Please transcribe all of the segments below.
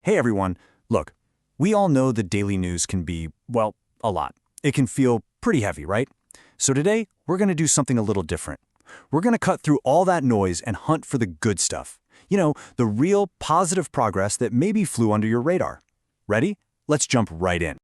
Hey everyone, look, we all know the daily news can be, well, a lot. It can feel pretty heavy, right? So today, we're going to do something a little different. We're going to cut through all that noise and hunt for the good stuff. You know, the real positive progress that maybe flew under your radar. Ready? Let's jump right in.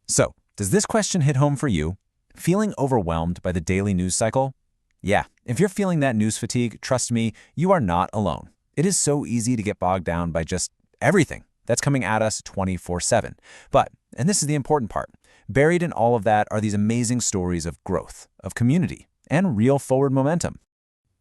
So, does this question hit home for you? Feeling overwhelmed by the daily news cycle? Yeah, if you're feeling that news fatigue, trust me, you are not alone. It is so easy to get bogged down by just everything that's coming at us 24/7. But, and this is the important part, buried in all of that are these amazing stories of growth, of community, and real forward momentum.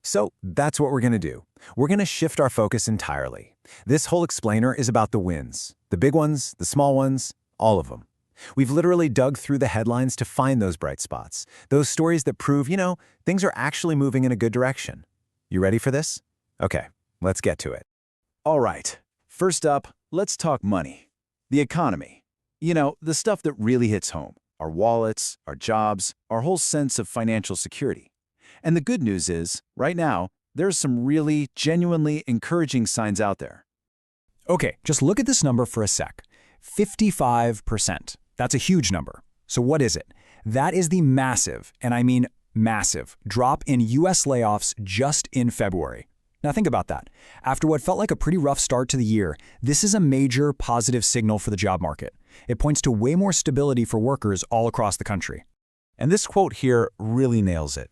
So that's what we're going to do. We're going to shift our focus entirely. This whole explainer is about the wins. The big ones, the small ones, all of them. We've literally dug through the headlines to find those bright spots, those stories that prove, things are actually moving in a good direction. You ready for this? Okay, let's get to it. All right, first up, let's talk money. The economy. The stuff that really hits home. Our wallets, our jobs, our whole sense of financial security. And the good news is, right now, there's some really, genuinely encouraging signs out there. Okay, just look at this number for a sec. 55%. That's a huge number. So what is it? That is the massive, and I mean massive, drop in U.S. layoffs just in February. Now think about that. After what felt like a pretty rough start to the year, this is a major positive signal for the job market. It points to way more stability for workers all across the country. And this quote here really nails it.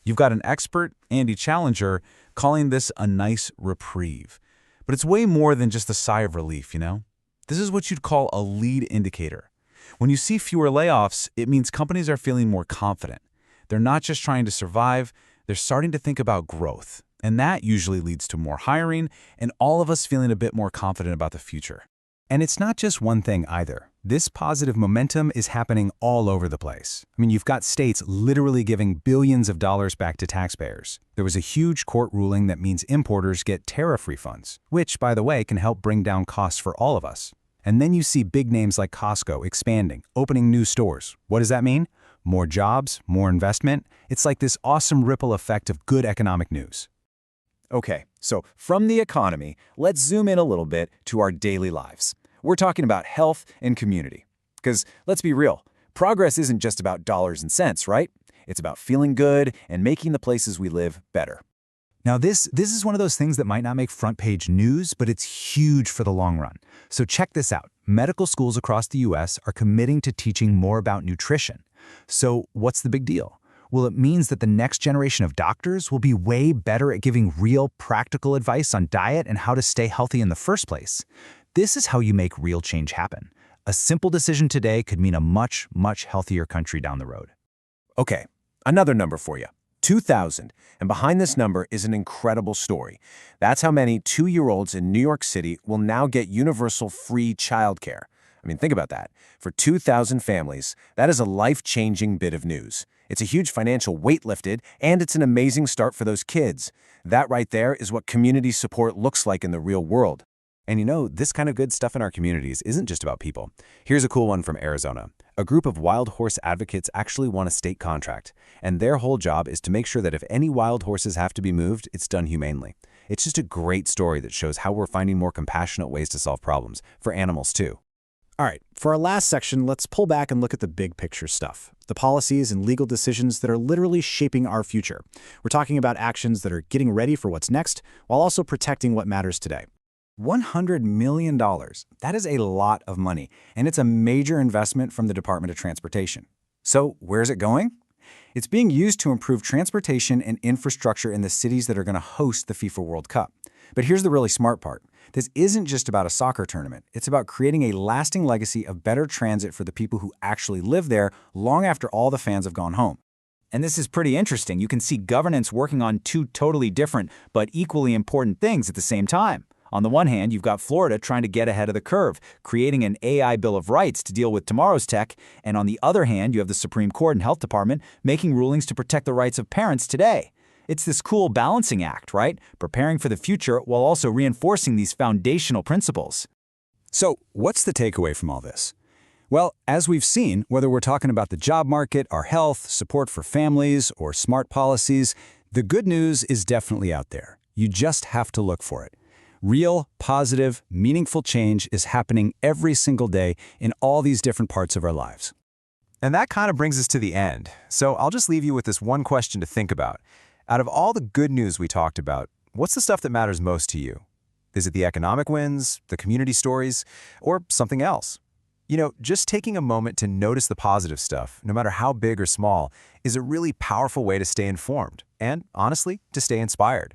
You've got an expert, Andy Challenger, calling this a nice reprieve. But it's way more than just a sigh of relief, This is what you'd call a lead indicator. When you see fewer layoffs, it means companies are feeling more confident. They're not just trying to survive, they're starting to think about growth. And that usually leads to more hiring and all of us feeling a bit more confident about the future. And it's not just one thing either. This positive momentum is happening all over the place. You've got states literally giving billions of dollars back to taxpayers. There was a huge court ruling that means importers get tariff refunds, which, by the way, can help bring down costs for all of us. And then you see big names like Costco expanding, opening new stores. What does that mean? More jobs, more investment. It's like this awesome ripple effect of good economic news. Okay, so from the economy, let's zoom in a little bit to our daily lives. We're talking about health and community. Because let's be real, progress isn't just about dollars and cents, right? It's about feeling good and making the places we live better. Now this is one of those things that might not make front page news, but it's huge for the long run. So check this out. Medical schools across the US are committing to teaching more about nutrition. So what's the big deal? Well, it means that the next generation of doctors will be way better at giving real practical advice on diet and how to stay healthy in the first place. This is how you make real change happen. A simple decision today could mean a much, much healthier country down the road. Okay, another number for you. 2,000. And behind this number is an incredible story. That's how many 2-year-olds in New York City will now get universal free childcare. Think about that. For 2,000 families, that is a life-changing bit of news. It's a huge financial weight lifted, and it's an amazing start for those kids. That right there is what community support looks like in the real world. And this kind of good stuff in our communities isn't just about people. Here's a cool one from Arizona. A group of wild horse advocates actually won a state contract, and their whole job is to make sure that if any wild horses have to be moved, it's done humanely. It's just a great story that shows how we're finding more compassionate ways to solve problems, for animals too. All right, for our last section, let's pull back and look at the big picture stuff. The policies and legal decisions that are literally shaping our future. We're talking about actions that are getting ready for what's next, while also protecting what matters today. $100 million. That is a lot of money, and it's a major investment from the Department of Transportation. So where's it going? It's being used to improve transportation and infrastructure in the cities that are going to host the FIFA World Cup. But here's the really smart part. This isn't just about a soccer tournament. It's about creating a lasting legacy of better transit for the people who actually live there long after all the fans have gone home. And this is pretty interesting. You can see governance working on two totally different but equally important things at the same time. On the one hand, you've got Florida trying to get ahead of the curve, creating an AI Bill of Rights to deal with tomorrow's tech, and on the other hand, you have the Supreme Court and Health Department making rulings to protect the rights of parents today. It's this cool balancing act, right? Preparing for the future while also reinforcing these foundational principles. So what's the takeaway from all this? Well, as we've seen, whether we're talking about the job market, our health, support for families, or smart policies, the good news is definitely out there. You just have to look for it. Real, positive, meaningful change is happening every single day in all these different parts of our lives. And that kind of brings us to the end. So I'll just leave you with this one question to think about. Out of all the good news we talked about, what's the stuff that matters most to you? Is it the economic wins, the community stories, or something else? You know, just taking a moment to notice the positive stuff, no matter how big or small, is a really powerful way to stay informed and, honestly, to stay inspired.